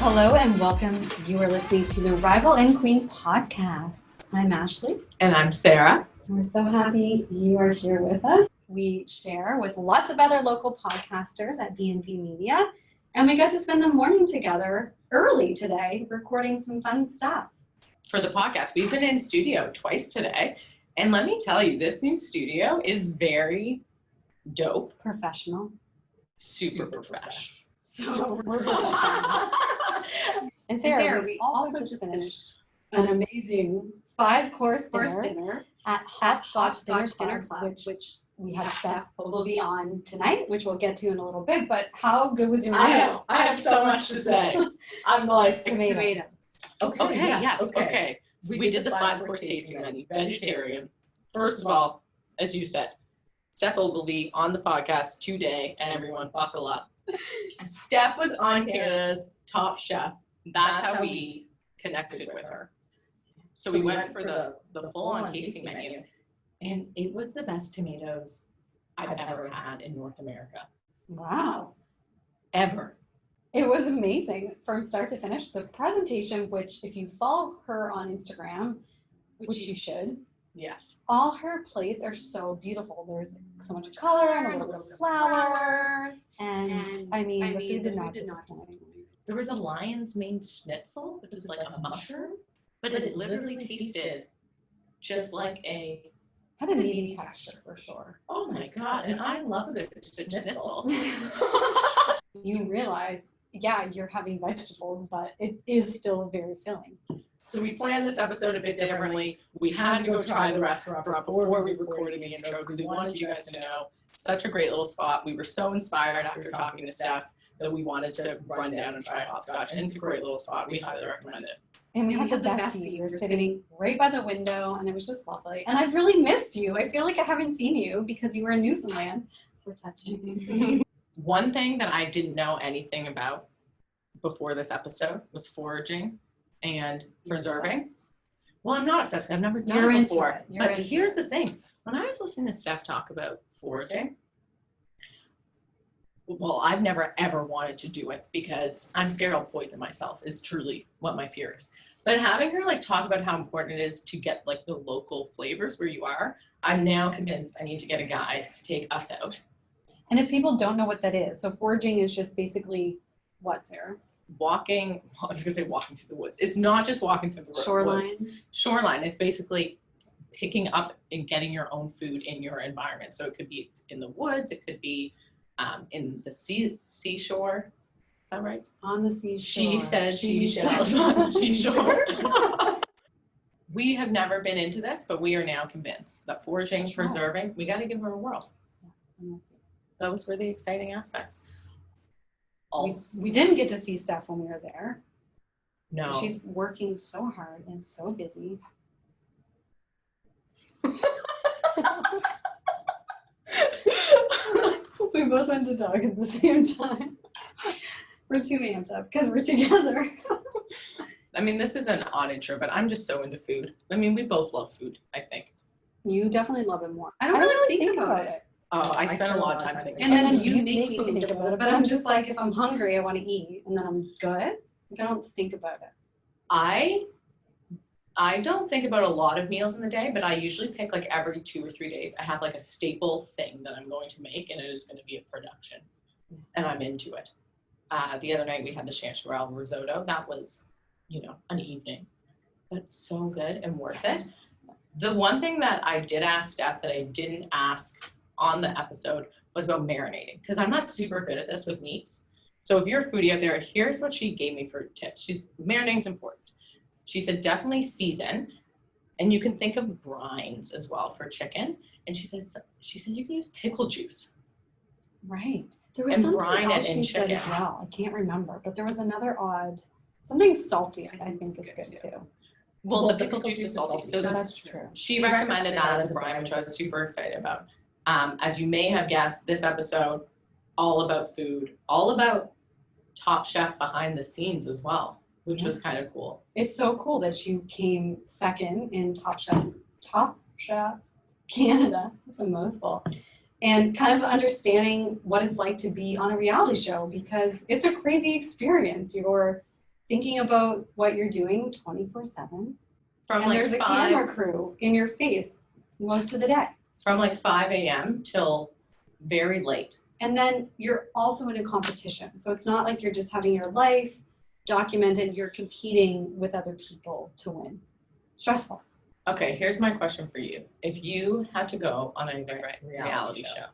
Hello and welcome. You are listening to the Rival and Queen podcast. I'm Ashley. And I'm Sarah. We're so happy you are here with us. We share with lots of other local podcasters at B&B Media, and we got to spend the morning together early today recording some fun stuff. For the podcast, we've been in studio twice today, and let me tell you, this new studio is very dope. Professional. Super professional. So professional. And Sarah, we also just finished an amazing 5-course dinner at Hopscotch Dinner Club, which we have Steph Ogilvie on tonight, which we'll get to in a little bit. But how good was your meal? I have so much to say. I'm like tomatoes. Okay, yes. We did the 5-course tasting menu, vegetarian. First of all, as you said, Steph Ogilvie on the podcast today, and everyone buckle up. Steph was on Canada's Top Chef. That's how we connected with her. So we went for the full-on tasting menu, and it was the best tomatoes I've ever had in North America. Wow. Ever. It was amazing from start to finish. The presentation, which if you follow her on Instagram, which you should, yes, all her plates are so beautiful. There's so much color and a little bit of flowers. And I mean, the food did not disappoint. There was a lion's mane schnitzel, which is like a mushroom, but it literally tasted just like a... Had a meaty texture for sure. Oh my God, and I love the schnitzel. You realize, yeah, you're having vegetables, but it is still very filling. So we planned this episode a bit differently. We had to go try the restaurant before we recorded the intro because we wanted you guys to know such a great little spot. We were so inspired after talking to Steph that we wanted to run down and try Hopscotch, and it's a great little spot. We highly recommend it. And we had the best seat. We were sitting right by the window, and it was just lovely. And I've really missed you. I feel like I haven't seen you because you were in Newfoundland. We're touching. One thing that I didn't know anything about before this episode was foraging and preserving. Obsessed. Well, I'm not obsessed. I've never done it before. But here's the thing. When I was listening to Steph talk about foraging, well, I've never ever wanted to do it because I'm scared I'll poison myself is truly what my fear is. But having her like talk about how important it is to get like the local flavors where you are, I'm now convinced I need to get a guide to take us out. And if people don't know what that is, so foraging is just basically what, Sarah? Walking through the woods. It's not just walking through the woods. Shoreline. It's basically picking up and getting your own food in your environment. So it could be in the woods. It could be in the seashore. Is that right? On the seashore. She said seashells on the seashore. We have never been into this, but we are now convinced that foraging, preserving, we got to give her a whirl. Those were the exciting aspects. We didn't get to see Steph when we were there. No. She's working so hard and so busy. We both went to dog at the same time. We're too amped up because we're together. I mean, this is an odd intro, but I'm just so into food. I mean, we both love food, I think. You definitely love it more. I don't really think about it. Oh, I spend a lot of time thinking about it. And then you make me think about it, but I'm just like, if I'm hungry, I want to eat, and then I'm good. Like, I don't think about it. I don't think about a lot of meals in the day, but I usually pick like every 2 or 3 days. I have like a staple thing that I'm going to make, and it is going to be a production, and I'm into it. The other night we had the chanterelle risotto. That was, an evening, but so good and worth it. The one thing that I did ask Steph that I didn't ask on the episode was about marinating, because I'm not super good at this with meats. So if you're a foodie out there, here's what she gave me for tips. Marinating's important. She said definitely season, and you can think of brines as well for chicken. And she said you can use pickle juice. Right. There was something else she said as well. I can't remember, but there was another something salty. I think is good too. Well, the pickle juice is salty, so that's true. She recommended that as a brine, which I was super excited about. As you may have guessed, this episode all about food, all about Top Chef behind the scenes as well, which was kind of cool. It's so cool that she came second in Top Chef Canada. That's a mouthful. And kind of understanding what it's like to be on a reality show, because it's a crazy experience. You're thinking about what you're doing 24/7. From And like there's a camera crew in your face most of the day. From like 5 a.m. till very late. And then you're also in a competition. So it's not like you're just having your life documented, you're competing with other people to win. Stressful. Okay, here's my question for you. If you had to go on a reality show,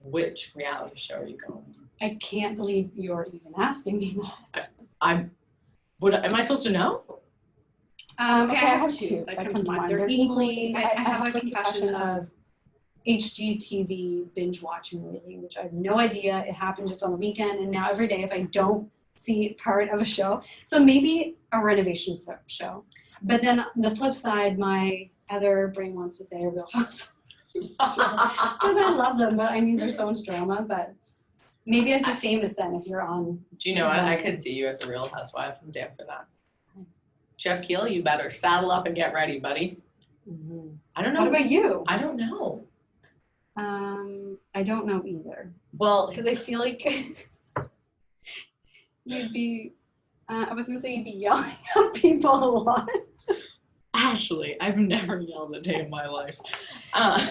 which reality show are you going on? I can't believe you're even asking me that. Am I supposed to know? Okay, I have two that come to mind. They're equally, I have a confession of HGTV binge watching lately, which I have no idea. It happened just on the weekend, and now every day if I don't see part of a show. So maybe a renovation show. But then the flip side, my other brain wants to say a Real Housewives show. Because I love them, but I mean, there's so much drama, but maybe I'd be famous then if you're on. Do you know what? I could see you as a Real Housewife. I'm down for that. Jeff Keel, you better saddle up and get ready, buddy. Mm-hmm. I don't know. What about you? I don't know. I don't know either. Well, because I feel like you'd be, I was going to say you'd be yelling at people a lot. Ashley, I've never yelled a day in my life.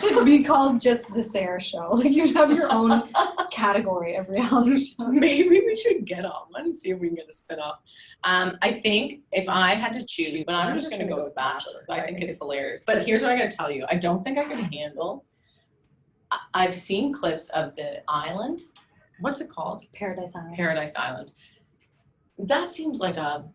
It'd be called just the Sarah Show. Like you'd have your own category of reality show. Maybe we should get on one and see if we can get a spin-off. I think if I had to choose, but I'm just going to go with Bachelor. I think it's hilarious. But here's what I got to tell you. I don't think I could handle. I've seen clips of the island. What's it called? Paradise Island. Paradise Island. That seems like a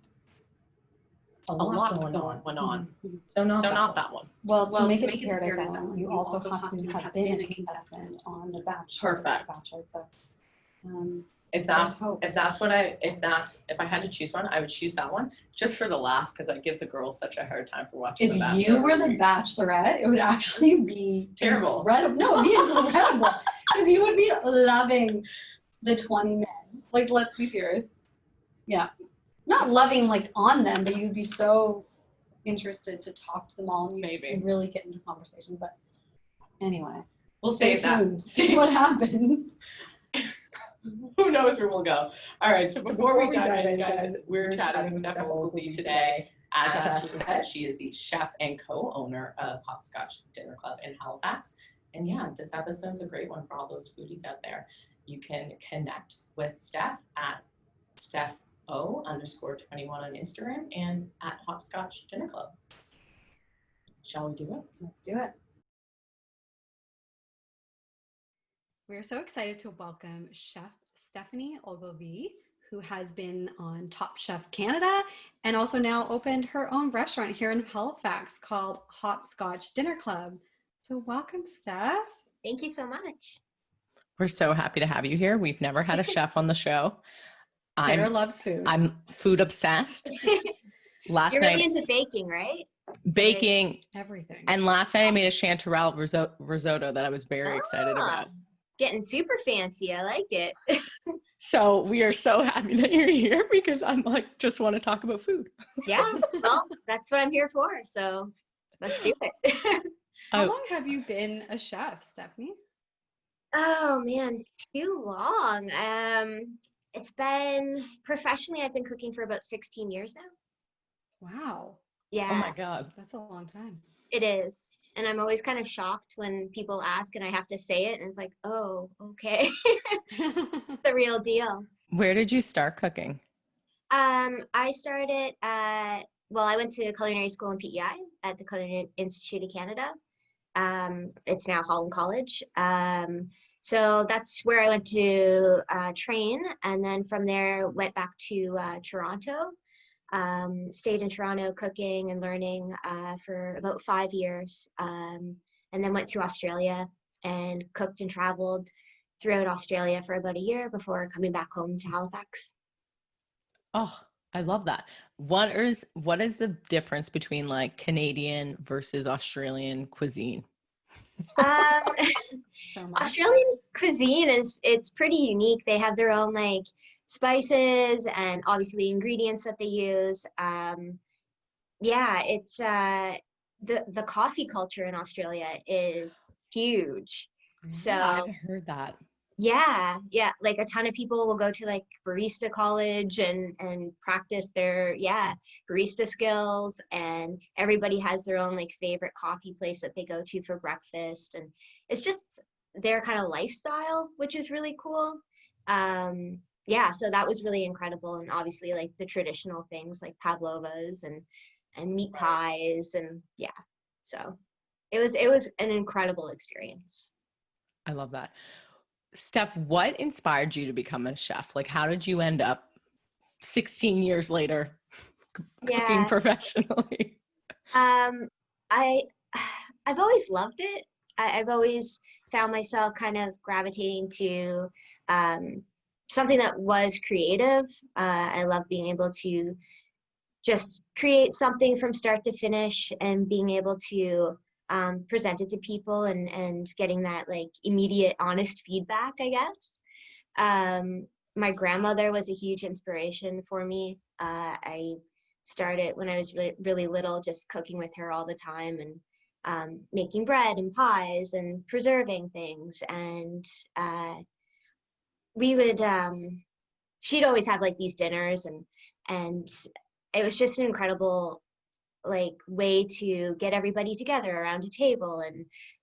lot going on. Mm-hmm. So not that one. Well, to make it to Paradise Island, you also have to have been a contestant on The Bachelor. Perfect. Bachelor, so, if I had to choose one, I would choose that one just for the laugh because I give the girls such a hard time for watching The Bachelor. If you were the Bachelorette, it would actually be terrible. Incredible. No, it'd be incredible because you would be loving the 20 men. Like, let's be serious. Yeah. Not loving like on them, but you'd be so interested to talk to them all and you'd really get into conversation. But anyway, we'll stay tuned. See what happens. Who knows where we'll go. All right, so before we dive in, guys, we're chatting with Stephanie Ogilvie today. As Ashley said, she is the chef and co-owner of Hopscotch Dinner Club in Halifax. And yeah, this episode's a great one for all those foodies out there. You can connect with Steph at StephO_21 on Instagram and at Hopscotch Dinner Club. Shall we do it? Let's do it. We're so excited to welcome Chef Stephanie Ogilvie, who has been on Top Chef Canada and also now opened her own restaurant here in Halifax called Hopscotch Dinner Club. So welcome, Steph. Thank you so much. We're so happy to have you here. We've never had a chef on the show. Sarah loves food. I'm food obsessed. You're really into baking, right? Baking. Everything. And last night I made a chanterelle risotto that I was very excited about. Getting super fancy. I like it. So we are so happy that you're here because I'm like, just want to talk about food. Yeah, well, that's what I'm here for. So let's do it. How long have you been a chef, Stephanie? Oh man, too long. It's been professionally, I've been cooking for about 16 years now. Wow. Yeah. Oh my God. That's a long time. It is. And I'm always kind of shocked when people ask and I have to say it. And it's like, oh, okay. It's the real deal. Where did you start cooking? I started I went to culinary school in PEI at the Culinary Institute of Canada. It's now Holland College. So that's where I went to train. And then from there, went back to Toronto. Stayed in Toronto cooking and learning for about 5 years, and then went to Australia and cooked and traveled throughout Australia for about a year before coming back home to Halifax. Oh, I love that. What is the difference between like Canadian versus Australian cuisine? Australian cuisine it's pretty unique. They have their own like spices and obviously ingredients that they use. It's the coffee culture in Australia is huge. So I've heard that. Yeah, yeah. Like a ton of people will go to like barista college and practice their barista skills, and everybody has their own like favorite coffee place that they go to for breakfast, and it's just their kind of lifestyle, which is really cool. Yeah, so that was really incredible, and obviously like the traditional things like pavlovas and meat pies, and yeah. So it was an incredible experience. I love that. Steph, what inspired you to become a chef? Like, how did you end up 16 years later cooking Yeah. professionally? I I've always loved it. I've always found myself kind of gravitating to something that was creative. I love being able to just create something from start to finish and being able to present it to people and getting that like immediate honest feedback, I guess. My grandmother was a huge inspiration for me. I started when I was really little, just cooking with her all the time, and making bread and pies and preserving things. And we would, she'd always have like these dinners, and it was just an incredible like way to get everybody together around a table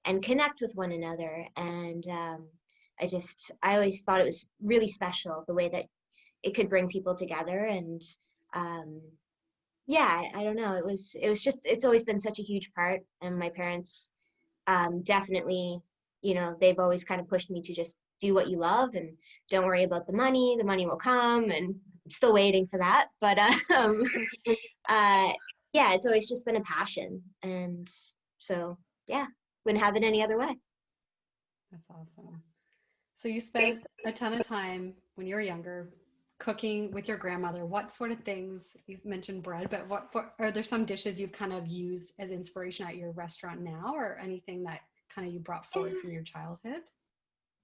and connect with one another. And I always thought it was really special the way that it could bring people together. And yeah, I don't know, it's always been such a huge part. And my parents definitely, they've always kind of pushed me to just do what you love and don't worry about the money will come, and I'm still waiting for that. But yeah, it's always just been a passion. And so, yeah, wouldn't have it any other way. That's awesome. So you spent a ton of time when you were younger cooking with your grandmother. What sort of things, you mentioned bread, but what are there some dishes you've kind of used as inspiration at your restaurant now, or anything that kind of you brought forward from your childhood?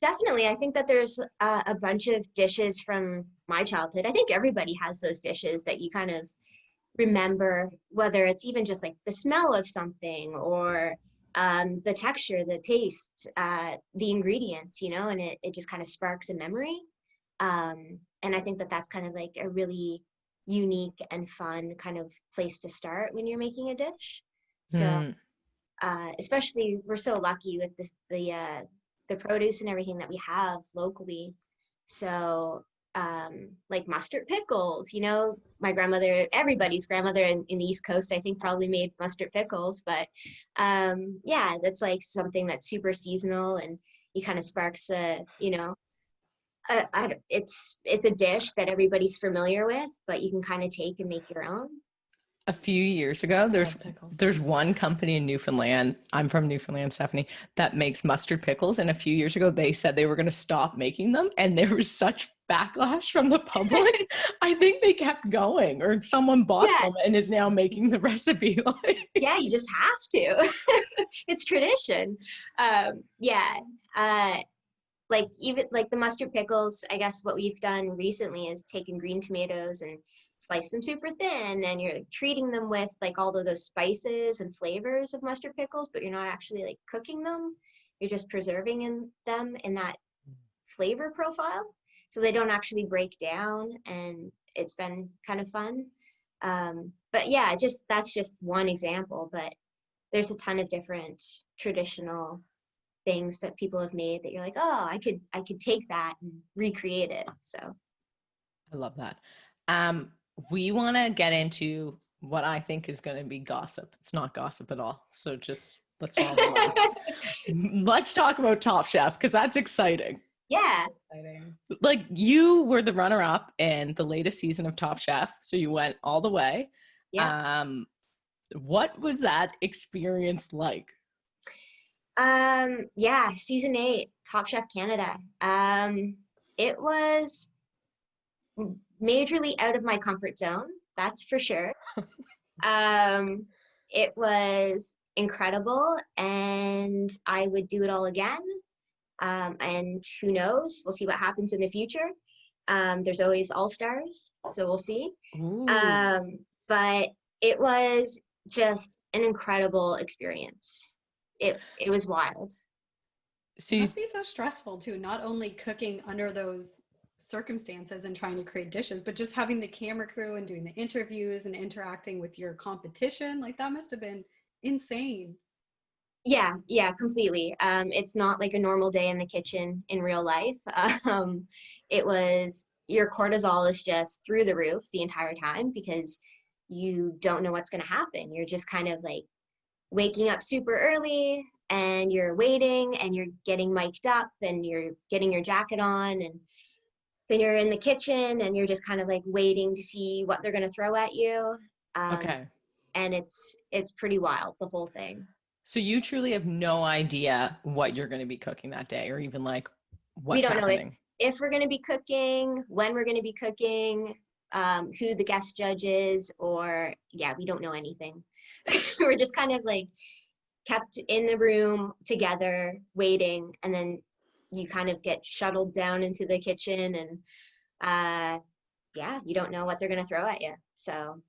Definitely. I think that there's a bunch of dishes from my childhood. I think everybody has those dishes that you kind of remember, whether it's even just like the smell of something, or the texture, the taste, the ingredients, and it just kind of sparks a memory. And I think that that's kind of like a really unique and fun kind of place to start when you're making a dish. So especially we're so lucky with the produce and everything that we have locally. So like mustard pickles, my grandmother, everybody's grandmother in the East Coast, I think, probably made mustard pickles. But yeah, that's like something that's super seasonal, and it kind of sparks it's a dish that everybody's familiar with, but you can kind of take and make your own. A few years ago, there's one company in Newfoundland, I'm from Newfoundland, Stephanie, that makes mustard pickles. And a few years ago, they said they were going to stop making them. And there was such backlash from the public. I think they kept going, or someone bought them and is now making the recipe. Yeah, you just have to. It's tradition. Like even like the mustard pickles, I guess what we've done recently is taken green tomatoes and slice them super thin, and you're treating them with like all of those spices and flavors of mustard pickles, but you're not actually like cooking them. You're just preserving them in that flavor profile, so they don't actually break down, and it's been kind of fun. But yeah, that's just one example, but there's a ton of different traditional things that people have made that you're like, oh, I could take that and recreate it. So I love that. We want to get into what I think is going to be gossip. It's not gossip at all. So just let's all relax. Let's talk about Top Chef, because that's exciting. Yeah. Exciting. Like, you were the runner-up in the latest season of Top Chef, so you went all the way. Yeah. What was that experience like? Yeah, season 8, Top Chef Canada. It was majorly out of my comfort zone, that's for sure. It was incredible, and I would do it all again. And who knows, we'll see what happens in the future. There's always all-stars, so we'll see. But it was just an incredible experience. It was wild. So it must be so stressful too, not only cooking under those circumstances and trying to create dishes, but just having the camera crew and doing the interviews and interacting with your competition. Like that must have been insane. Yeah, completely. It's not like a normal day in the kitchen in real life. It was, your cortisol is just through the roof the entire time because you don't know what's going to happen. You're just kind of like waking up super early and you're waiting and you're getting mic'd up and you're getting your jacket on, and then you're in the kitchen and you're just kind of like waiting to see what they're going to throw at you. Okay. And it's pretty wild, the whole thing. So you truly have no idea what you're going to be cooking that day, or even like what's happening. We don't know if we're going to be cooking, when we're going to be cooking, who the guest judge is, or we don't know anything. We're just kind of like kept in the room together waiting, and then you kind of get shuttled down into the kitchen, and you don't know what they're going to throw at you. So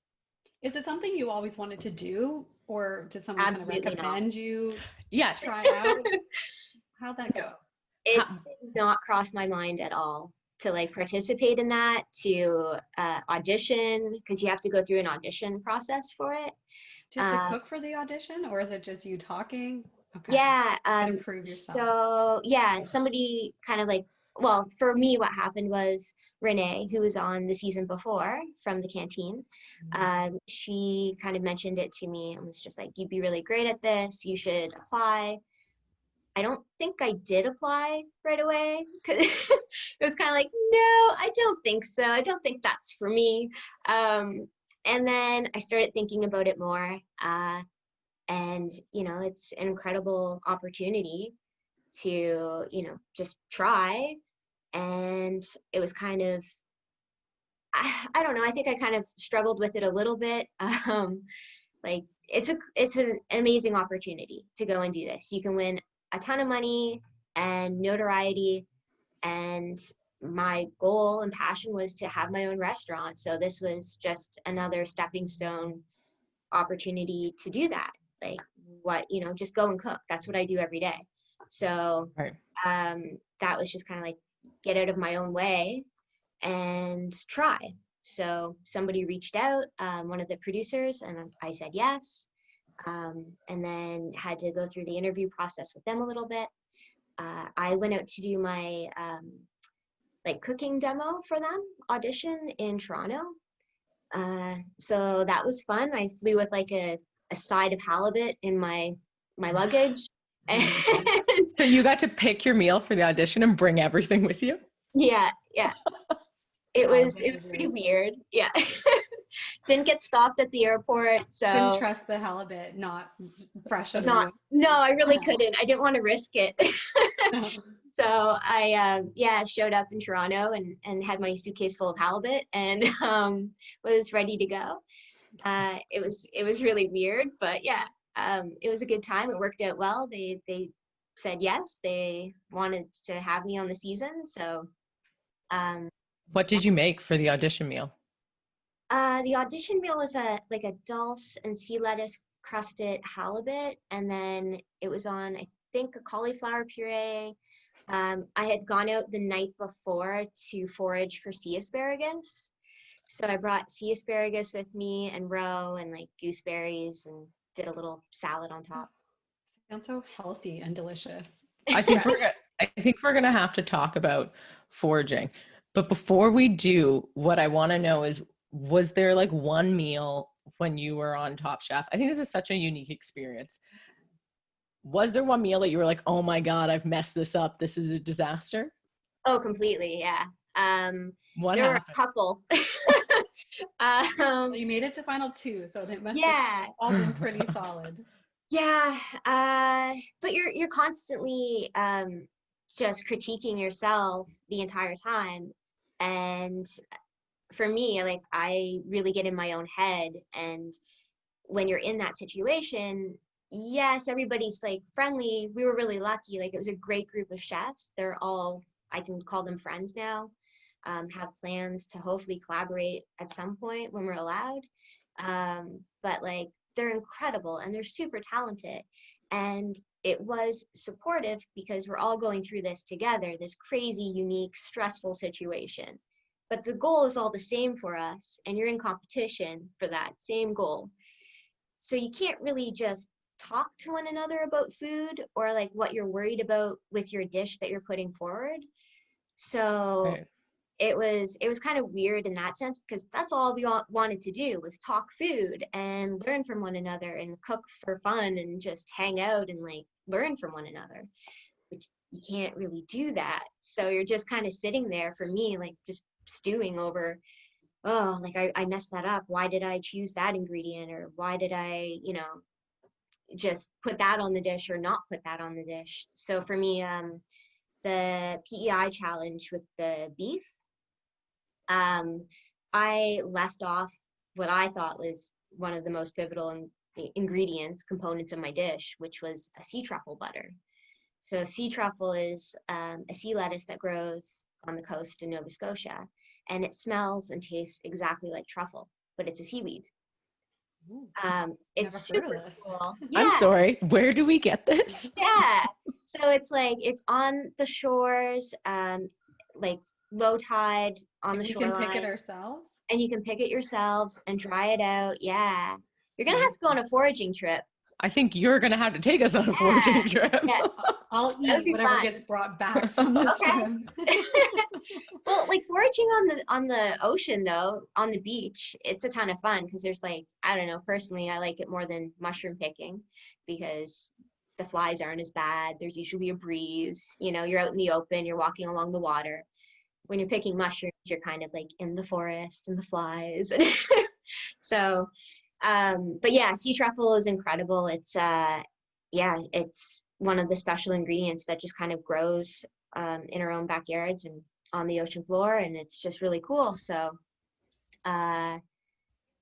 is it something you always wanted to do, or did someone absolutely kind of recommend not. you try out? How'd that go? It did not cross my mind at all to like participate in that, to audition, because you have to go through an audition process for it. Do you have to cook for the audition, or is it just you talking? Okay. Yeah. Improve yourself. So somebody kind of like, well, for me, what happened was Renee, who was on the season before from the canteen, she kind of mentioned it to me and was just like, you'd be really great at this. You should apply. I don't think I did apply right away because it was kind of like, no, I don't think so. I don't think that's for me. And then I started thinking about it more. And, it's an incredible opportunity to, just try. And it was kind of, I don't know, I think I kind of struggled with it a little bit. Like it's an amazing opportunity to go and do this. You can win a ton of money and notoriety, and my goal and passion was to have my own restaurant. So this was just another stepping stone opportunity to do that. Like just go and cook. That's what I do every day. So right. That was just kind of like get out of my own way and try. So somebody reached out, one of the producers, and I said yes. And then had to go through the interview process with them a little bit. I went out to do my cooking demo for them, Audition in Toronto. So that was fun. I flew with like a side of halibut in my luggage. So you got to pick your meal for the audition and bring everything with you? Yeah. It was pretty weird. Yeah. Didn't get stopped at the airport, so couldn't trust the halibut, not fresh. No, I really couldn't. I didn't want to risk it. So I showed up in Toronto and had my suitcase full of halibut and was ready to go. It was really weird, but it was a good time. It worked out well. They said yes. They wanted to have me on the season. So what did you make for the audition meal? The audition meal was a dulse and sea lettuce crusted halibut, and then it was on, I think, a cauliflower puree. I had gone out the night before to forage for sea asparagus, so I brought sea asparagus with me and roe and like gooseberries and did a little salad on top. Sounds so healthy and delicious. I think we're gonna have to talk about foraging, but before we do, what I want to know is, was there like one meal when you were on Top Chef? I think this is such a unique experience. Was there one meal that you were like, oh my God, I've messed this up. This is a disaster? Oh, completely. Yeah. What there happened? were a couple. You made it to final two, so it must have all been pretty solid. Yeah. But you're constantly just critiquing yourself the entire time. And for me, like, I really get in my own head, and when you're in that situation, yes, everybody's like friendly. We were really lucky. Like, it was a great group of chefs. They're all, I can call them friends now, have plans to hopefully collaborate at some point when we're allowed. But like, they're incredible and they're super talented. And it was supportive because we're all going through this together, this crazy, unique, stressful situation. But the goal is all the same for us, and you're in competition for that same goal. So you can't really just talk to one another about food or like what you're worried about with your dish that you're putting forward. So Right. it was kind of weird in that sense, because that's all we all wanted to do was talk food and learn from one another and cook for fun and just hang out and like learn from one another, which you can't really do that. So you're just kind of sitting there, for me, like just stewing over, oh, like I messed that up. Why did I choose that ingredient? Or why did I, just put that on the dish or not put that on the dish? So for me, the PEI challenge with the beef, I left off what I thought was one of the most pivotal components of my dish, which was a sea truffle butter. So sea truffle is a sea lettuce that grows on the coast in Nova Scotia, and it smells and tastes exactly like truffle, but it's a seaweed. It's super cool. Yeah. I'm sorry, where do we get this? Yeah. So it's like, it's on the shores, like low tide on the shoreline. We can pick it ourselves? And you can pick it yourselves and dry it out. Yeah. You're going to have to go on a foraging trip. I think you're going to have to take us on a foraging trip. Yeah. I'll eat whatever gets brought back from this trip. Well, like foraging on the ocean though, on the beach, it's a ton of fun because there's like, I don't know, personally, I like it more than mushroom picking because the flies aren't as bad. There's usually a breeze, you're out in the open, you're walking along the water. When you're picking mushrooms, you're kind of like in the forest and the flies. So, but yeah, sea truffle is incredible. It's, it's one of the special ingredients that just kind of grows in our own backyards and on the ocean floor, and it's just really cool. So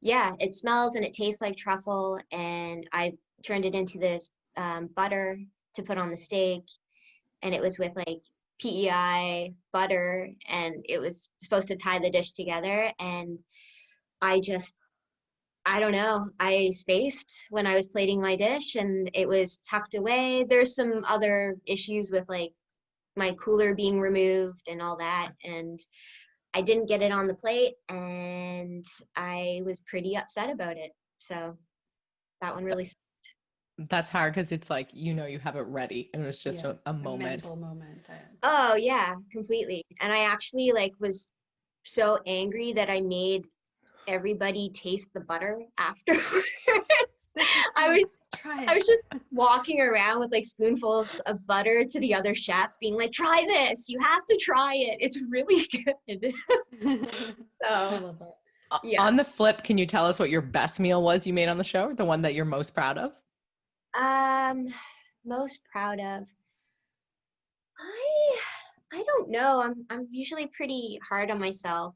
it smells and it tastes like truffle, and I turned it into this butter to put on the steak, and it was with like PEI butter, and it was supposed to tie the dish together, and I don't know, I spaced when I was plating my dish and it was tucked away. There's some other issues with like my cooler being removed and all that, and I didn't get it on the plate, and I was pretty upset about it. So that one really sucked. That's hard because it's like, you have it ready and it was just a moment. A mental moment. Oh yeah, completely. And I actually like was so angry that I made everybody taste the butter afterwards. I was just walking around with like spoonfuls of butter to the other chefs being like, try this, you have to try it, it's really good. So yeah. On the flip, can you tell us what your best meal was you made on the show, or the one that you're most proud of? Most proud of, I don't know. I'm usually pretty hard on myself.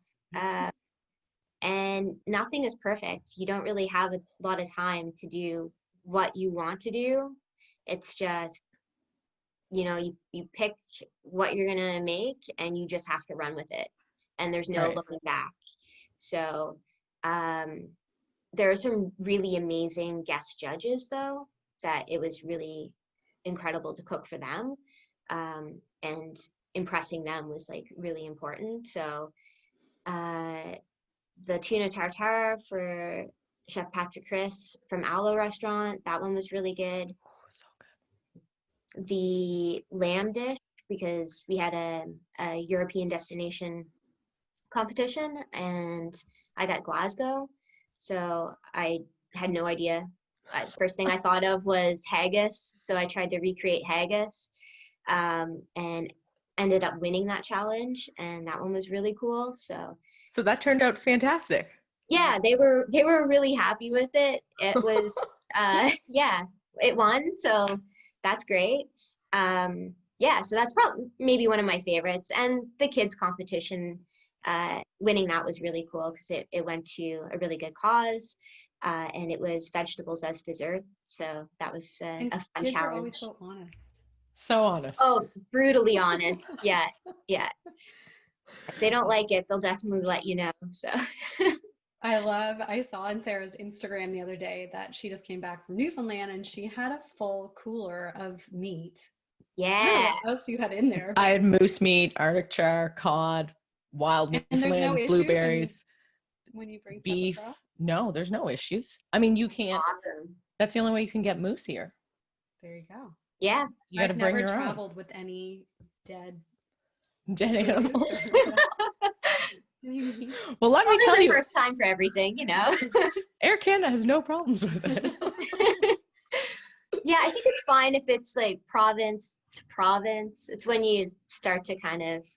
And nothing is perfect. You don't really have a lot of time to do what you want to do. It's just, you pick what you're going to make and you just have to run with it. And there's no looking back. So there are some really amazing guest judges, though, that it was really incredible to cook for them. And impressing them was like really important. So the tuna tartare for Chef Patrick Chris from Aloe Restaurant, that one was really good. Oh, so good. The lamb dish, because we had a European destination competition and I got Glasgow, so I had no idea. First thing I thought of was haggis, so I tried to recreate haggis, and ended up winning that challenge, and that one was really cool. So that turned out fantastic. Yeah, they were really happy with it. It was it won, so that's great. So that's probably maybe one of my favorites. And the kids competition, winning that was really cool because it went to a really good cause, and it was vegetables as dessert. So that was a fun kids challenge. Are always so honest. So honest. Oh, brutally honest. Yeah. If they don't like it, they'll definitely let you know. So I saw on Sarah's Instagram the other day that she just came back from Newfoundland and she had a full cooler of meat. I don't know Yeah. what else you had in there. I had moose meat, Arctic char, cod, wild And there's no Newfoundland, issues blueberries, when you bring stuff beef. across? No, there's no issues. I mean, you can't. Awesome. That's the only way you can get moose here. There you go. Yeah. You got to I've bring never your traveled with any dead dead animals. meat. Well, let me There's tell a you, first time for everything, you know. Air Canada has no problems with it. Yeah, I think it's fine if it's like province to province. It's when you start to kind of,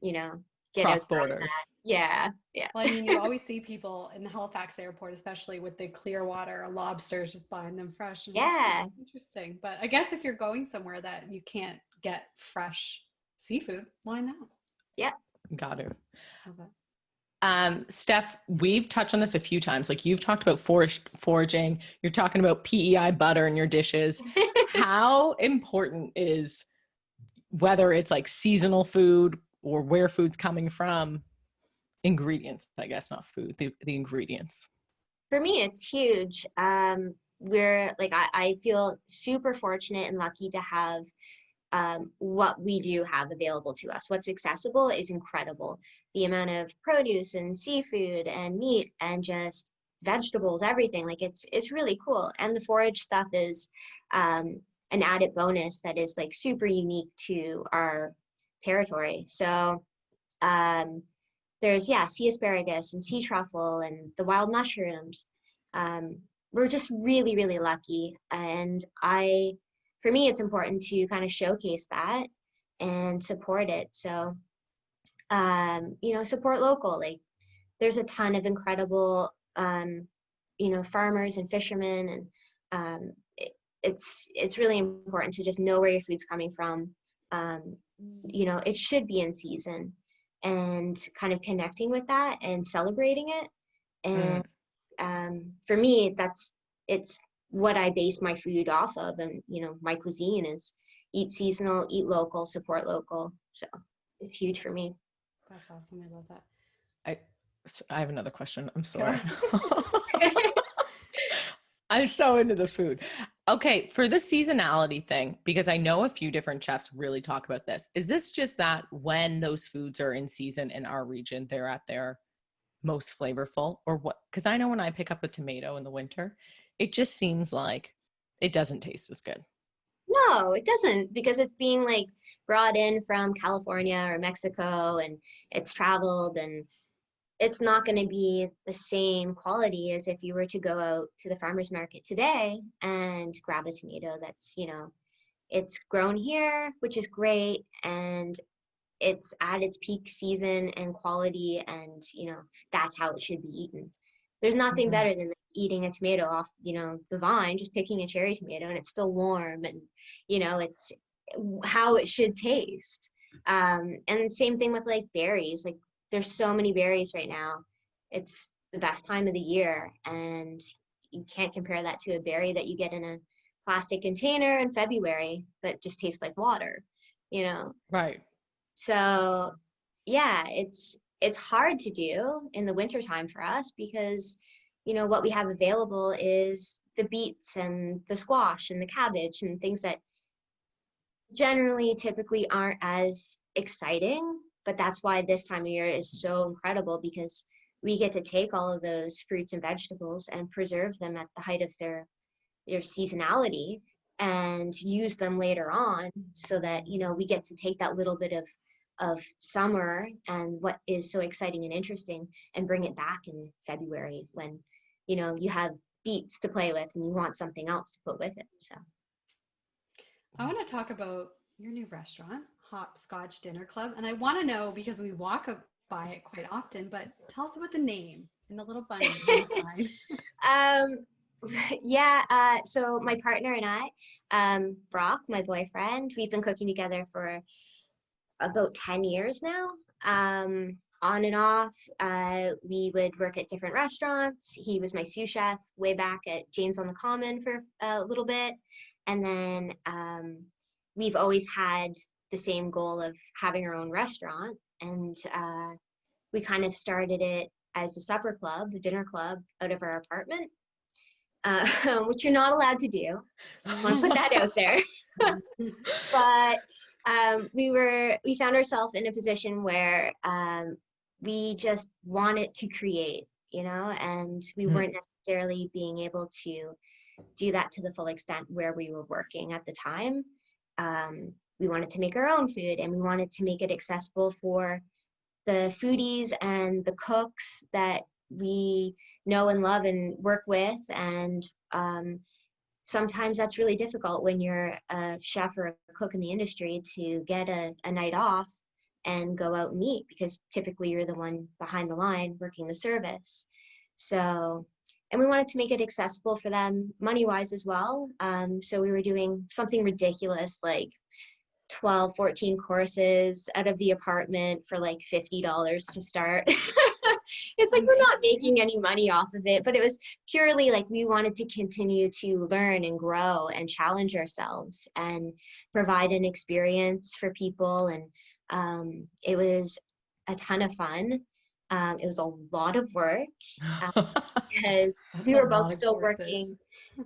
you know, get Cross outside of borders. that. Yeah, yeah. Well, I mean, you always see people in the Halifax airport, especially with the clear water lobsters, just buying them fresh. And Yeah. interesting. But I guess if you're going somewhere that you can't get fresh seafood, why not? Yeah. Got to. Love it. Steph, we've touched on this a few times. Like you've talked about foraging, you're talking about PEI butter in your dishes. How important is, whether it's like seasonal food or where food's coming from, ingredients, I guess, not food, the ingredients? For me, it's huge. We're like, I feel super fortunate and lucky to have what we do have available to us. What's accessible is incredible. The amount of produce and seafood and meat and just vegetables, everything, like it's really cool. And the forage stuff is an added bonus that is like super unique to our territory. So there's, sea asparagus and sea truffle and the wild mushrooms. We're just really, really lucky. And for me, it's important to kind of showcase that and support it. So, support local. Like there's a ton of incredible, farmers and fishermen, and it's really important to just know where your food's coming from. It should be in season, and kind of connecting with that and celebrating it. And for me, it's what I base my food off of. And, my cuisine is eat seasonal, eat local, support local. So it's huge for me. That's awesome. I love that. I have another question. I'm sorry. I'm so into the food. Okay, for the seasonality thing, because I know a few different chefs really talk about this. Is this just that when those foods are in season in our region, they're at their most flavorful, or what? Because I know when I pick up a tomato in the winter, it just seems like it doesn't taste as good. No, it doesn't, because it's being like brought in from California or Mexico, and it's traveled, and it's not going to be the same quality as if you were to go out to the farmer's market today and grab a tomato that's, it's grown here, which is great, and it's at its peak season and quality, and that's how it should be eaten. There's nothing better than eating a tomato off the vine, just picking a cherry tomato, and it's still warm, and it's how it should taste. And same thing with like berries. Like there's so many berries right now. It's the best time of the year, and you can't compare that to a berry that you get in a plastic container in February that just tastes like water, Right. So yeah, it's hard to do in the wintertime for us, because what we have available is the beets and the squash and the cabbage and things that generally typically aren't as exciting. But that's why this time of year is so incredible, because we get to take all of those fruits and vegetables and preserve them at the height of their seasonality and use them later on, so that we get to take that little bit of summer and what is so exciting and interesting and bring it back in February, when you have beets to play with and you want something else to put with it. So I want to talk about your new restaurant, Hopscotch Dinner Club. And I want to know, because we walk by it quite often, but tell us about the name and the little bunny on the side. So my partner and I, Brock, my boyfriend, we've been cooking together for about 10 years now. On and off, we would work at different restaurants. He was my sous chef way back at Jane's on the Common for a little bit. And then we've always had the same goal of having our own restaurant. And we kind of started it as a supper club, a dinner club out of our apartment, which you're not allowed to do. I want to put that out there. But we found ourselves in a position where we just wanted to create, and we weren't necessarily being able to do that to the full extent where we were working at the time. We wanted to make our own food, and we wanted to make it accessible for the foodies and the cooks that we know and love and work with. And sometimes that's really difficult when you're a chef or a cook in the industry to get a night off and go out and eat, because typically you're the one behind the line working the service. So, and we wanted to make it accessible for them money-wise as well. So we were doing something ridiculous like 12, 14 courses out of the apartment for like $50 to start. It's like we're not making any money off of it, but it was purely like we wanted to continue to learn and grow and challenge ourselves and provide an experience for people. And it was a ton of fun. It was a lot of work because we were both still working.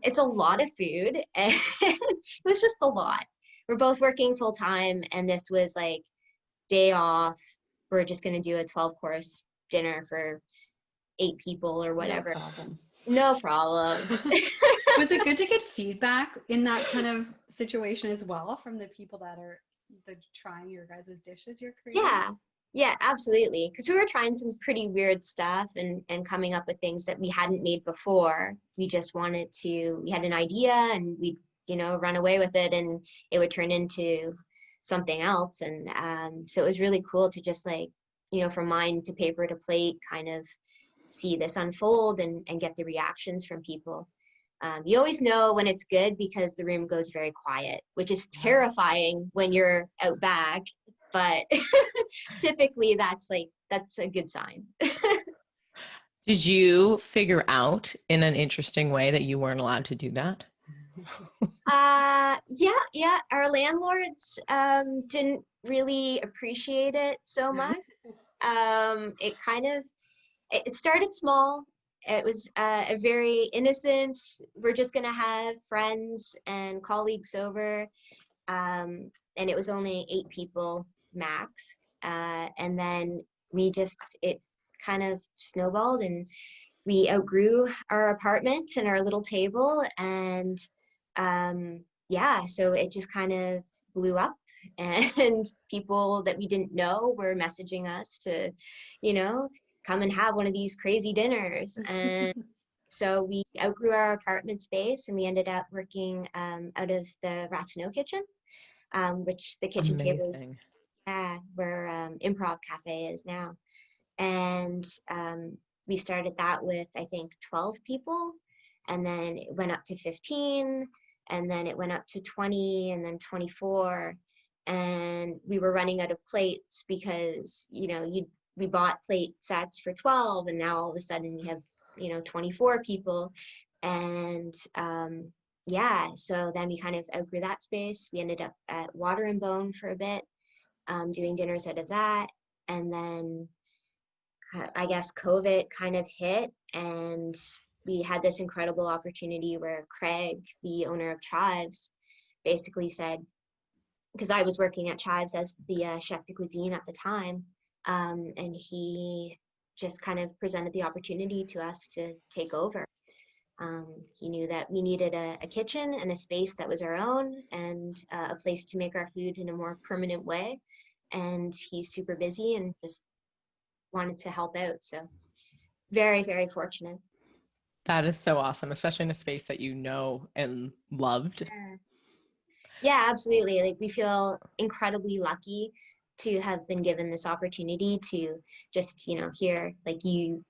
It's a lot of food, and it was just a lot. We're both working full time, and this was like day off. We're just going to do a 12-course dinner for 8 people or whatever. No problem. Was it good to get feedback in that kind of situation as well from the people that are trying your guys' dishes you're creating? Yeah, absolutely. Because we were trying some pretty weird stuff and coming up with things that we hadn't made before. We just wanted to, we had an idea and we'd, run away with it, and it would turn into something else. And so it was really cool to just like, from mind to paper to plate, kind of see this unfold and get the reactions from people. You always know when it's good because the room goes very quiet, which is terrifying when you're out back, but typically that's a good sign. Did you figure out in an interesting way that you weren't allowed to do that? Yeah. Our landlords didn't really appreciate it so much. It started small. It was a very innocent, we're just going to have friends and colleagues over. And it was only 8 people max. And then it kind of snowballed, and we outgrew our apartment and our little table. And so it just kind of blew up, and people that we didn't know were messaging us to, come and have one of these crazy dinners. And so we outgrew our apartment space, and we ended up working out of the Ratonneau kitchen, which the kitchen tables, where Improv Cafe is now. And we started that with, I think, 12 people, and then it went up to 15, and then it went up to 20, and then 24. And we were running out of plates because, we bought plate sets for 12, and now all of a sudden we have, 24 people. And so then we kind of outgrew that space. We ended up at Water and Bone for a bit, doing dinners out of that. And then I guess COVID kind of hit, and we had this incredible opportunity where Craig, the owner of Chives, basically said, because I was working at Chives as the chef de cuisine at the time, and he just kind of presented the opportunity to us to take over. He knew that we needed a kitchen and a space that was our own, and a place to make our food in a more permanent way. And he's super busy and just wanted to help out. So very, very fortunate. That is so awesome, especially in a space that you know and loved. Yeah, absolutely. Like, we feel incredibly lucky to have been given this opportunity to just, hear like you,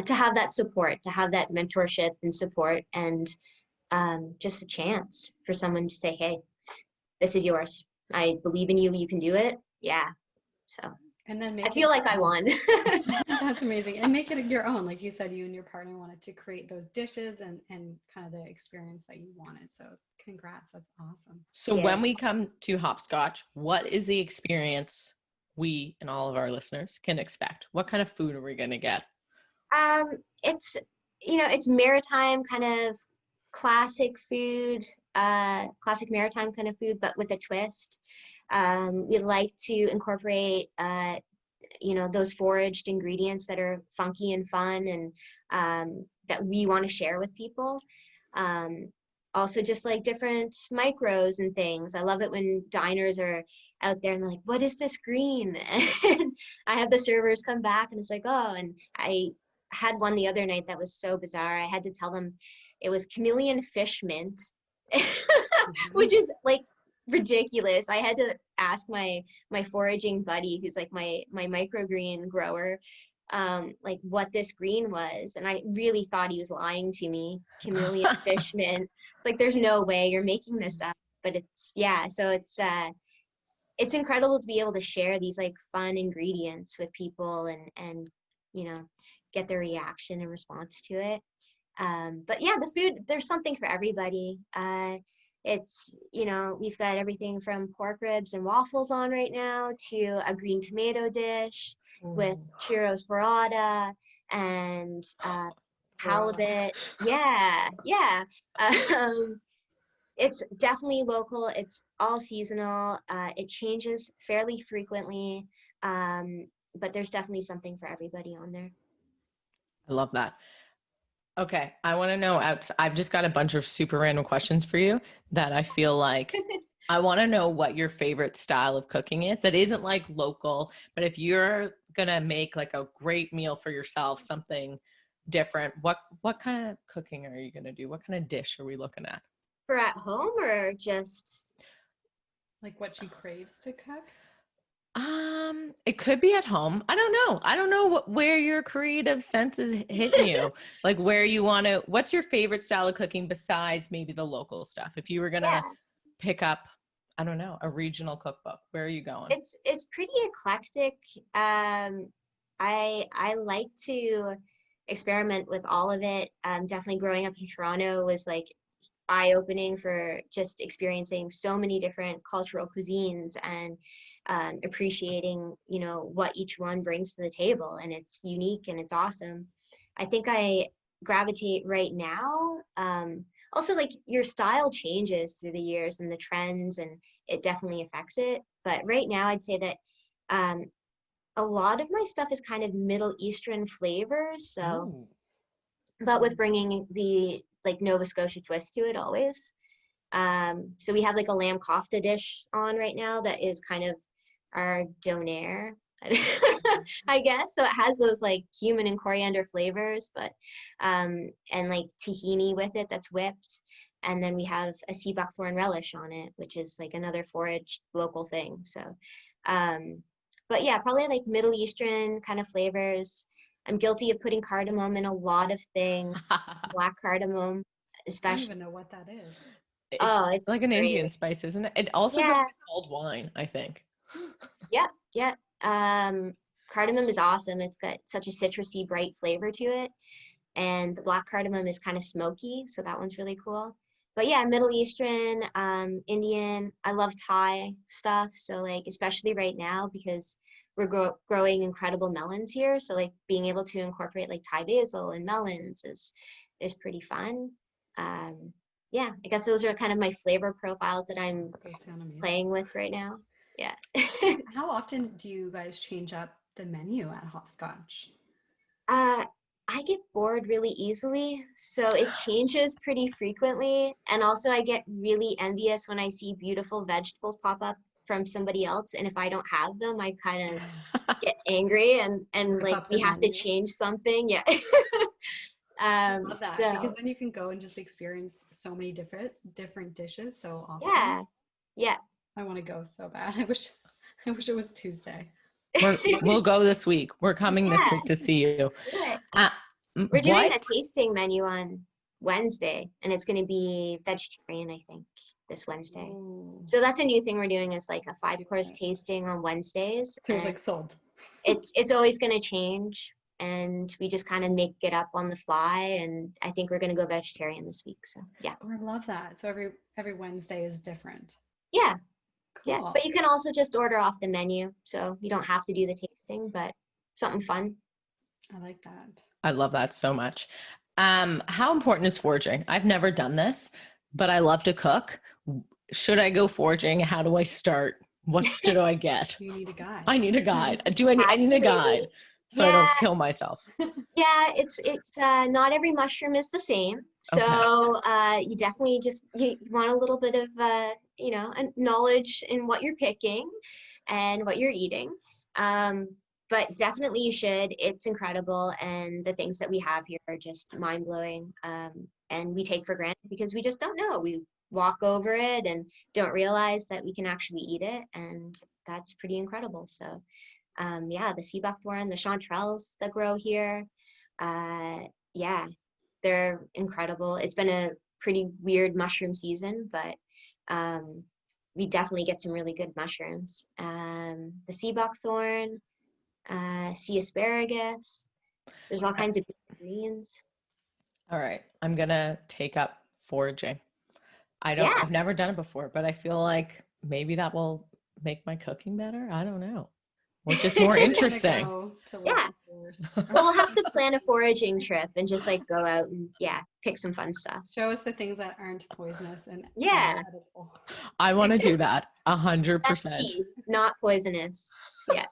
to have that support, to have that mentorship and support, and just a chance for someone to say, hey, this is yours. I believe in you. You can do it. Yeah. So. And then I feel like I won. That's amazing. And make it your own. Like you said, you and your partner wanted to create those dishes and kind of the experience that you wanted. So congrats. That's awesome. So when we come to Hopscotch, what is the experience we and all of our listeners can expect? What kind of food are we going to get? It's, it's maritime kind of classic food, classic maritime kind of food, but with a twist. We like to incorporate, those foraged ingredients that are funky and fun and that we want to share with people. Also just like different micros and things. I love it when diners are out there and they're like, what is this green? And I have the servers come back and it's like, oh, and I had one the other night that was so bizarre. I had to tell them it was chameleon fish mint, which is like ridiculous. I had to ask my foraging buddy, who's like my microgreen grower, like what this green was, and I really thought he was lying to me. Chameleon fish mint. It's like, there's no way you're making this up, but it's, yeah. So it's incredible to be able to share these like fun ingredients with people and get their reaction and response to it. But yeah, the food, there's something for everybody. It's, we've got everything from pork ribs and waffles on right now to a green tomato dish with churros burrata and halibut. Yeah. It's definitely local. It's all seasonal. It changes fairly frequently, but there's definitely something for everybody on there. I love that. Okay, I want to know, I've just got a bunch of super random questions for you that I feel like I want to know what your favorite style of cooking is that isn't like local, but if you're going to make like a great meal for yourself, something different, what kind of cooking are you going to do? What kind of dish are we looking at? For at home or just like what she craves to cook? It could be at home. I don't know where your creative sense is hitting you. Like where you want to, what's your favorite style of cooking besides maybe the local stuff? If you were going to pick up, I don't know, a regional cookbook, where are you going? It's pretty eclectic. I like to experiment with all of it. Definitely growing up in Toronto was like eye-opening for just experiencing so many different cultural cuisines and appreciating, what each one brings to the table, and it's unique and it's awesome. I think I gravitate right now. Also, like your style changes through the years and the trends, and it definitely affects it. But right now, I'd say that a lot of my stuff is kind of Middle Eastern flavors. So, but with bringing the like Nova Scotia twist to it always. So we have like a lamb kofta dish on right now that is kind of our donair, I guess. So it has those like cumin and coriander flavors, but and like tahini with it that's whipped. And then we have a sea buckthorn relish on it, which is like another forage local thing. So, but yeah, probably like Middle Eastern kind of flavors. I'm guilty of putting cardamom in a lot of things. Black cardamom, especially. I don't even know what that is. It's like an great. Indian spice, isn't it? It also goes in mulled wine, I think. Yeah. Cardamom is awesome. It's got such a citrusy, bright flavor to it. And the black cardamom is kind of smoky, so that one's really cool. But yeah, Middle Eastern, Indian. I love Thai stuff. So like, especially right now, because we're growing incredible melons here. So like being able to incorporate like Thai basil and melons is pretty fun. Yeah, I guess those are kind of my flavor profiles that I'm playing with right now. Yeah. How often do you guys change up the menu at Hopscotch? I get bored really easily, so it changes pretty frequently. And also I get really envious when I see beautiful vegetables pop up from somebody else, and if I don't have them, I kind of get angry and like we have to change something. Yeah. I love that, because then you can go and just experience so many different dishes so often. Yeah. I want to go so bad. I wish it was Tuesday. We'll go this week. We're coming this week to see you. We're doing a tasting menu on Wednesday, and it's going to be vegetarian, I think, this Wednesday. Ooh. So that's a new thing we're doing, is like a 5-course tasting on Wednesdays. So it's like sold. It's always going to change, and we just kind of make it up on the fly. And I think we're going to go vegetarian this week. So yeah. Oh, I love that. So every Wednesday is different. Yeah. Cool. Yeah, but you can also just order off the menu, so you don't have to do the tasting, but something fun. I like that. I love that so much. How important is foraging? I've never done this, but I love to cook. Should I go foraging? How do I start? What do I get? You need a guide. I need a guide. I need a guide so I don't kill myself. Yeah, it's not every mushroom is the same. So you definitely you want a little bit of knowledge in what you're picking and what you're eating. But definitely you should. It's incredible, and the things that we have here are just mind-blowing. And we take for granted because we just don't know. We walk over it and don't realize that we can actually eat it, and that's pretty incredible. So the sea buckthorn, the chanterelles that grow here, they're incredible. It's been a pretty weird mushroom season, but we definitely get some really good mushrooms. The sea buckthorn, sea asparagus. There's all kinds of greens. All right, I'm gonna take up foraging. I've never done it before, but I feel like maybe that will make my cooking better. I don't know. Or just more interesting. Well, we'll have to plan a foraging trip and just like go out and pick some fun stuff. Show us the things that aren't poisonous and edible. I want to do that 100%. That's key, not poisonous. Yeah.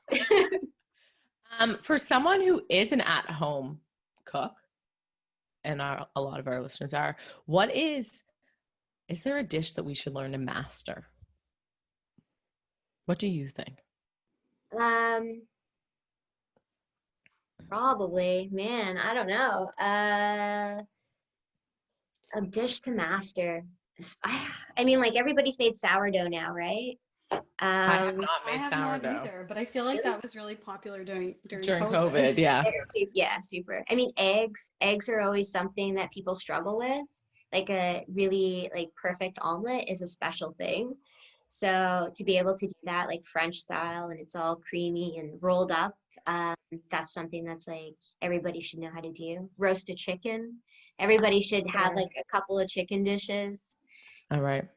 For someone who is an at-home cook, and a lot of our listeners are, is there a dish that we should learn to master? What do you think? Probably, man, I don't know. A dish to master. I mean, like everybody's made sourdough now, right? I have not made sourdough. Not either, but I feel like that was really popular during COVID. Yeah. Super. I mean, eggs are always something that people struggle with. Like a really like perfect omelet is a special thing. So to be able to do that like French style and it's all creamy and rolled up, that's something that's like everybody should know how to do. Roasted chicken. Everybody should have like a couple of chicken dishes. All right.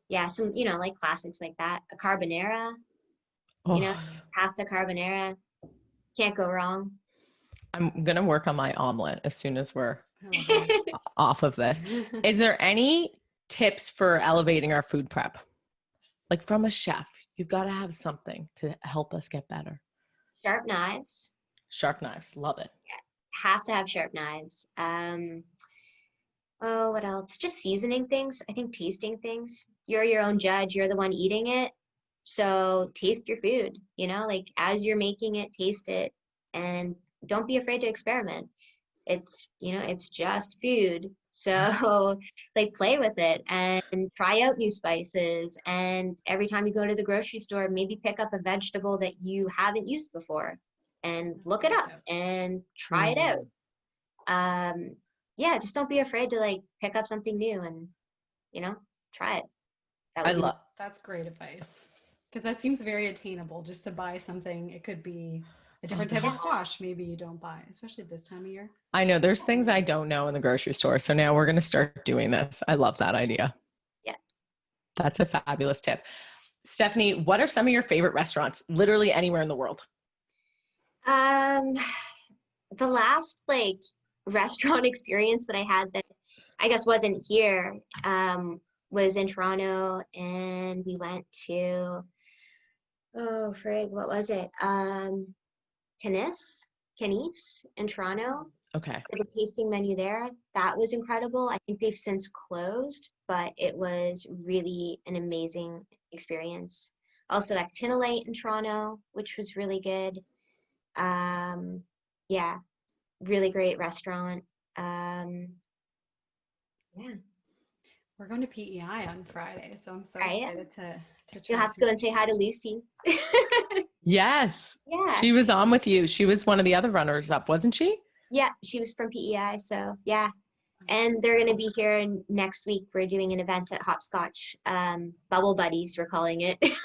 Yeah, some, like classics like that. A carbonara, pasta carbonara. Can't go wrong. I'm going to work on my omelet as soon as we're off of this. Is there any tips for elevating our food prep? Like from a chef, you've got to have something to help us get better. Sharp knives. Sharp knives. Love it. Yeah, have to have sharp knives. What else? Just seasoning things. I think tasting things. You're your own judge. You're the one eating it. So taste your food, like as you're making it, taste it and don't be afraid to experiment. It's, it's just food. So like play with it and try out new spices. And every time you go to the grocery store, maybe pick up a vegetable that you haven't used before and look it up and try it out. Just don't be afraid to like pick up something new and, try it. That's great advice. Because that seems very attainable just to buy something. It could be a different type of squash maybe you don't buy, especially this time of year. I know there's things I don't know in the grocery store. So now we're going to start doing this. I love that idea. Yeah. That's a fabulous tip. Stephanie, what are some of your favorite restaurants, literally anywhere in the world? The last like restaurant experience that I had that I guess wasn't here was in Toronto, and we went to what was it? Canis in Toronto. Okay. The tasting menu there, that was incredible. I think they've since closed, but it was really an amazing experience. Also Actinolite in Toronto, which was really good. Really great restaurant. We're going to PEI on Friday, so I'm so excited to try. You'll have to go and say hi to Lucy. Yes. Yeah. She was on with you. She was one of the other runners up, wasn't she? Yeah, she was from PEI, so yeah. And they're going to be here next week. We're doing an event at Hopscotch, Bubble Buddies, we're calling it. That's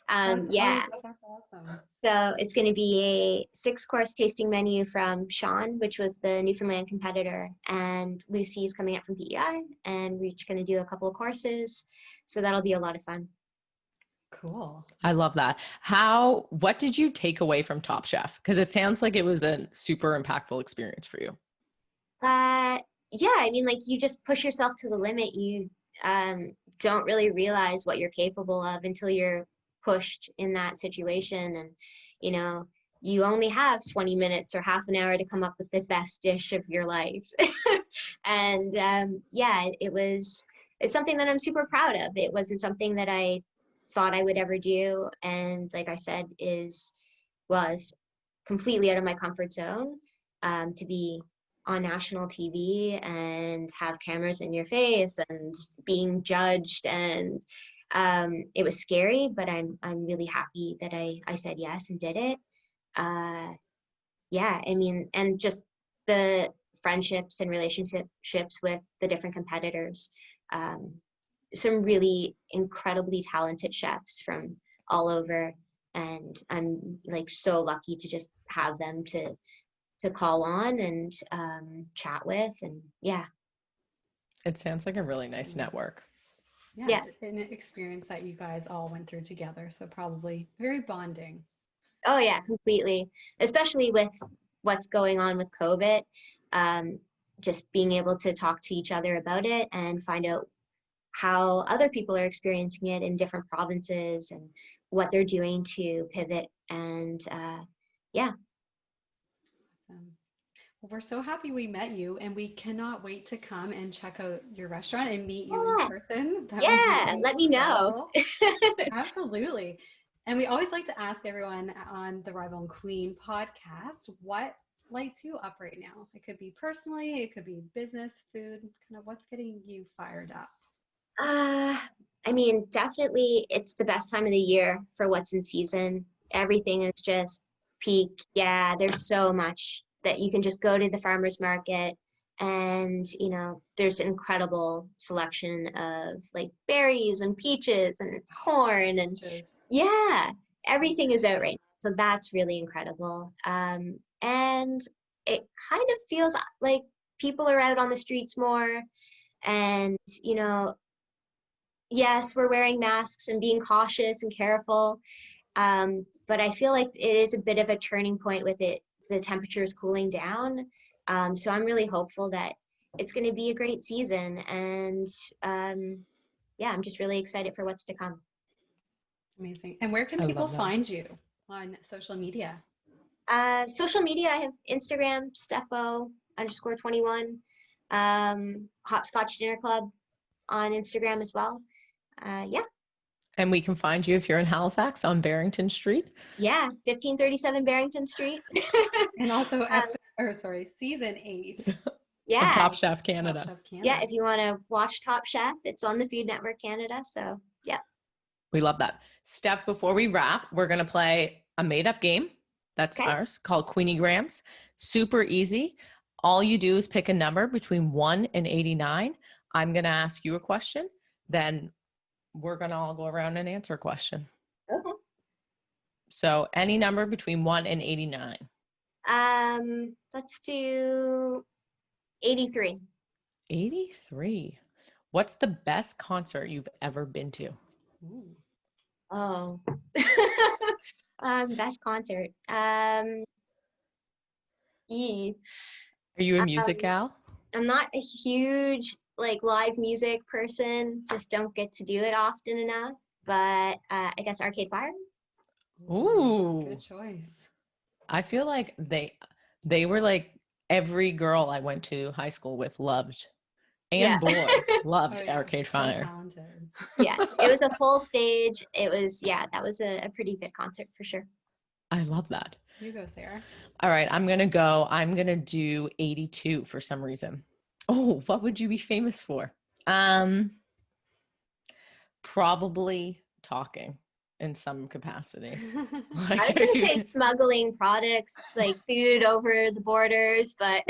awesome. So it's going to be a 6-course tasting menu from Sean, which was the Newfoundland competitor, and Lucy's coming up from PEI, and we're each going to do a couple of courses. So that'll be a lot of fun. Cool. I love that. What did you take away from Top Chef? Because it sounds like it was a super impactful experience for you. Yeah, I mean, like you just push yourself to the limit. You don't really realize what you're capable of until you're pushed in that situation. And, you know, you only have 20 minutes or half an hour to come up with the best dish of your life. And yeah, it's something that I'm super proud of. It wasn't something that I thought I would ever do. And like I said, was completely out of my comfort zone, to be on national TV and have cameras in your face and being judged, and it was scary, but I'm really happy that I said yes and did it. Yeah, I mean, and just the friendships and relationships with the different competitors. Some really incredibly talented chefs from all over, and I'm like so lucky to just have them to call on and chat with, and yeah. It sounds like a really nice network. Yeah, an experience that you guys all went through together, so probably very bonding. Oh yeah, completely. Especially with what's going on with COVID, just being able to talk to each other about it and find out how other people are experiencing it in different provinces and what they're doing to pivot, and yeah. Awesome. Well, we're so happy we met you, and we cannot wait to come and check out your restaurant and meet you in person. Yeah, let me know. Absolutely. And we always like to ask everyone on the Rival and Queen podcast, what lights you up right now? It could be personally, it could be business, food, kind of what's getting you fired up? I mean, definitely it's the best time of the year for what's in season. Everything is just peak. Yeah, there's so much that you can just go to the farmer's market, and, you know, there's an incredible selection of like berries and peaches and corn, and yeah, everything is out right now. So that's really incredible. And it kind of feels like people are out on the streets more, and, you know, yes, we're wearing masks and being cautious and careful, but I feel like it is a bit of a turning point with it. The temperature is cooling down, so I'm really hopeful that it's going to be a great season, and yeah, I'm just really excited for what's to come. Amazing. And where can people find you on social media? Social media, I have Instagram, Stepho_21, Hopscotch Dinner Club on Instagram as well. Yeah. And we can find you if you're in Halifax on Barrington Street. Yeah, 1537 Barrington Street. And also, season 8. Yeah. Of Top Chef Canada. Top Chef Canada. Yeah, if you want to watch Top Chef, it's on the Food Network Canada. So, yeah. We love that. Steph, before we wrap, we're going to play a made-up game. That's ours, called Queenie Grams. Super easy. All you do is pick a number between 1 and 89. I'm going to ask you a question. Then we're going to all go around and answer a question. Okay. So any number between 1 and 89. Let's do 83. 83. What's the best concert you've ever been to? Ooh. Oh. Best concert. Are you a music gal? I'm not a huge like live music person. Just don't get to do it often enough. But I guess Arcade Fire. Ooh. Good choice. I feel like they were like every girl I went to high school with loved. And boy, loved Arcade Fire. So talented. Yeah, it was a full stage. It was, that was a pretty good concert for sure. I love that. You go, Sarah. All right, I'm going to do 82 for some reason. Oh, what would you be famous for? Probably talking in some capacity. I was going to say smuggling products, like food over the borders, but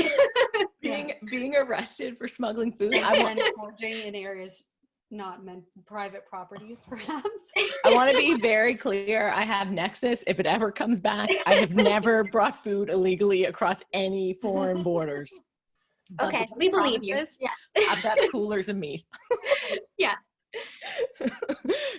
being arrested for smuggling food. And foraging in areas not meant private properties, perhaps. I want to be very clear. I have Nexus. If it ever comes back, I have never brought food illegally across any foreign borders. Okay, we believe you. Yeah. I've got coolers of meat. Yeah.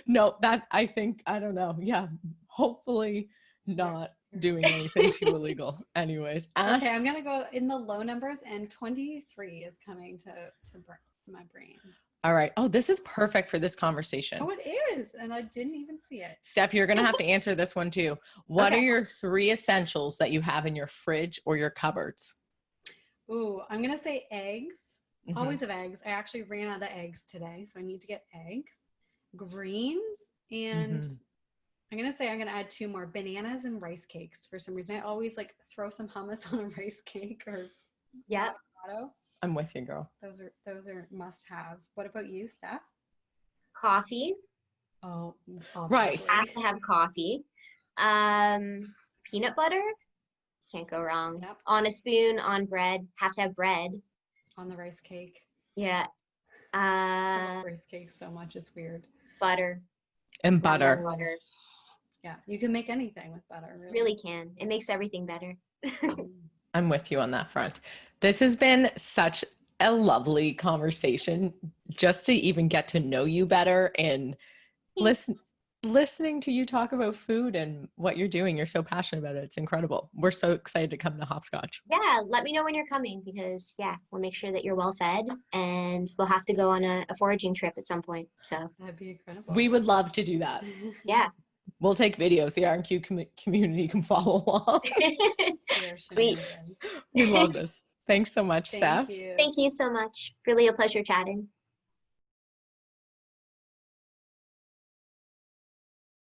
No, that I think, I don't know. Yeah, hopefully not doing anything too illegal. Anyways, Ash. Okay, I'm gonna go in the low numbers, and 23 is coming to my brain. All right. Oh, this is perfect for this conversation. Oh, it is, and I didn't even see it. Steph, you're gonna have to answer this one too. What are your 3 essentials that you have in your fridge or your cupboards? Ooh, I'm gonna say eggs. Always have eggs. I actually ran out of eggs today, so I need to get eggs, greens, and I'm gonna add 2 more: bananas and rice cakes. For some reason, I always like throw some hummus on a rice cake or avocado. I'm with you, girl. Those are must-haves. What about you, Steph? Coffee. Oh, right. Have to have coffee. Peanut butter. Can't go wrong. Yep. On a spoon, on bread. Have to have bread. On the rice cake. Yeah. I love rice cake so much. It's weird. Butter. And butter. Butter. Yeah, you can make anything with butter. Really can. It makes everything better. I'm with you on that front. This has been such a lovely conversation, just to even get to know you better and listening to you talk about food and what you're doing. You're so passionate about it. It's incredible. We're so excited to come to Hopscotch. Yeah, let me know when you're coming, because we'll make sure that you're well fed, and we'll have to go on a foraging trip at some point. So that'd be incredible. We would love to do that. Yeah. We'll take videos. The R&Q community can follow along. Sweet. We love this. Thanks so much, Steph. Thank you. Thank you so much. Really a pleasure chatting.